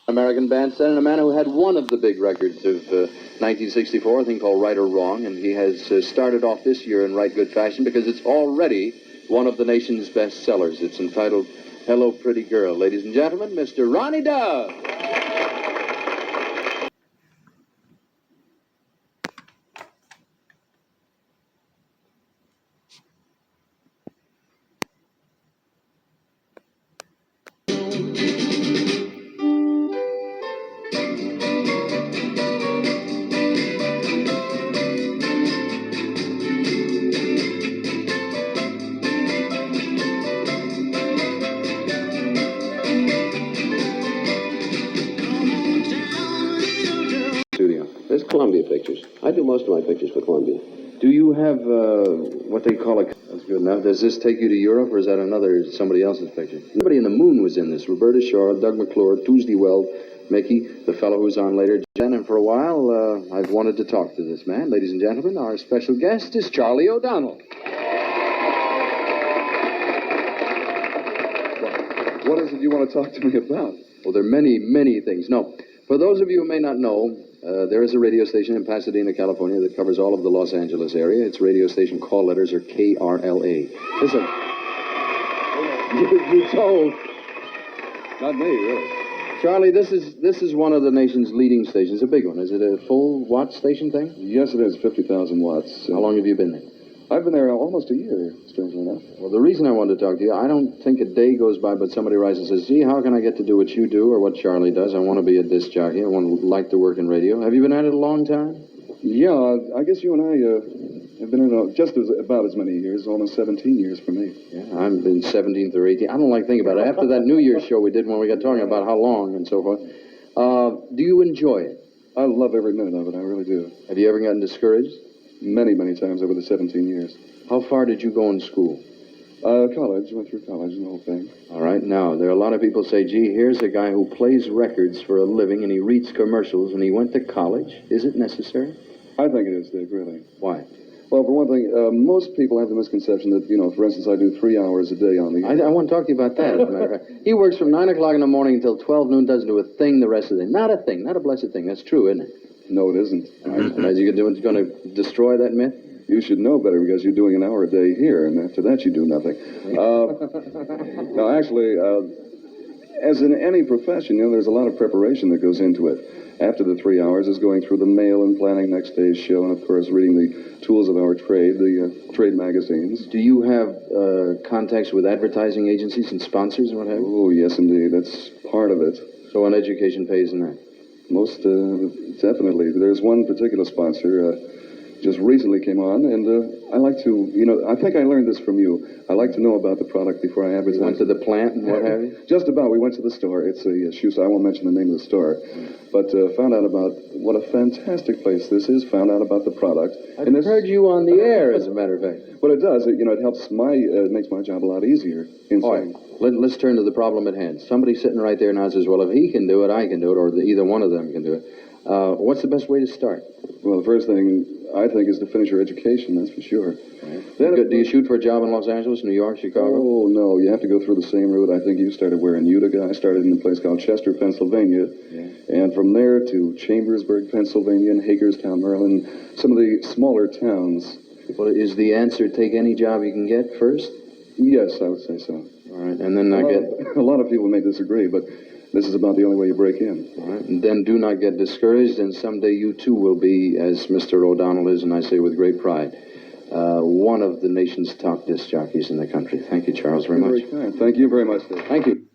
American bandstand, and a man who had one of the big records of 1964, a thing called Right or Wrong, and he has started off this year in right good fashion because it's already one of the nation's best sellers. It's entitled Hello Pretty Girl. Ladies and gentlemen, Mr. Ronnie Dove. There's Columbia Pictures. I do most of my pictures for Columbia. Do you have what they call a... That's good enough. Does this take you to Europe, or is that somebody else's picture? Somebody in the Moon was in this. Roberta Shaw, Doug McClure, Tuesday Weld, Mickey, the fellow who's on later, Jen, and for a while, I've wanted to talk to this man. Ladies and gentlemen, our special guest is Charlie O'Donnell. What is it you want to talk to me about? Well, there are many, many things. No, for those of you who may not know, there is a radio station in Pasadena, California that covers all of the Los Angeles area. Its radio station call letters are KRLA. Listen, you told... Not me, really. Charlie, this is one of the nation's leading stations, a big one. Is it a full watt station thing? Yes, it is, 50,000 watts. How long have you been there? I've been there almost a year, strangely enough. Well, the reason I wanted to talk to you, I don't think a day goes by but somebody writes and says, gee, how can I get to do what you do or what Charlie does? I want to be a disc jockey. I want to like to work in radio. Have you been at it a long time? Yeah, I guess you and I have been in about as many years, almost 17 years for me. Yeah, I've been 17th or 18th. I don't like thinking about it. After that New Year's show we did when we got talking about how long and so forth, do you enjoy it? I love every minute of it, I really do. Have you ever gotten discouraged? Many, many times over the 17 years. How far did you go in school? College. Went through college and the whole thing. All right. Now, there are a lot of people say, gee, here's a guy who plays records for a living and he reads commercials and he went to college. Is it necessary? I think it is, Dick, really. Why? Well, for one thing, most people have the misconception that, for instance, I do 3 hours a day on the air. I want to talk to you about that, as a matter of fact. He works from 9 o'clock in the morning until 12 noon, doesn't do a thing the rest of the day. Not a thing, not a blessed thing. That's true, isn't it? No, it isn't. As you can do, it's going to destroy that myth? You should know better because you're doing an hour a day here, and after that you do nothing. No, actually, as in any profession, there's a lot of preparation that goes into it. After the 3 hours is going through the mail and planning next day's show, and of course reading the tools of our trade, the trade magazines. Do you have contacts with advertising agencies and sponsors and what have you? Oh, yes, indeed. That's part of it. So an education pays in that? Most definitely. There's one particular sponsor just recently came on, and I like to, I think I learned this from you. I like to know about the product before I advertise. You went to the plant and what have you? Just about. We went to the store. It's a shoe store. I won't mention the name of the store. But found out about what a fantastic place this is, found out about the product. I've heard you on the air, as a matter of fact. Well, it does. It helps it makes my job a lot easier. All right. Let's turn to the problem at hand. Somebody's sitting right there now says, well, if he can do it, I can do it, or either one of them can do it. What's the best way to start? Well, the first thing I think is to finish your education, that's for sure. Right. Then, do you shoot for a job in Los Angeles, New York, Chicago? Oh, no. You have to go through the same route. I think you started where in Utica. I started in a place called Chester, Pennsylvania. Yeah. And from there to Chambersburg, Pennsylvania, and Hagerstown, Maryland, some of the smaller towns. Well, is the answer take any job you can get first? Yes, I would say so. All right. And then a lot of people may disagree, but this is about the only way you break in. All right. And then do not get discouraged, and someday you too will be, as Mr. O'Donnell is, and I say with great pride, one of the nation's top disc jockeys in the country. Thank you, Charles, very much. Very kind. Thank you very much, Dave. Thank you.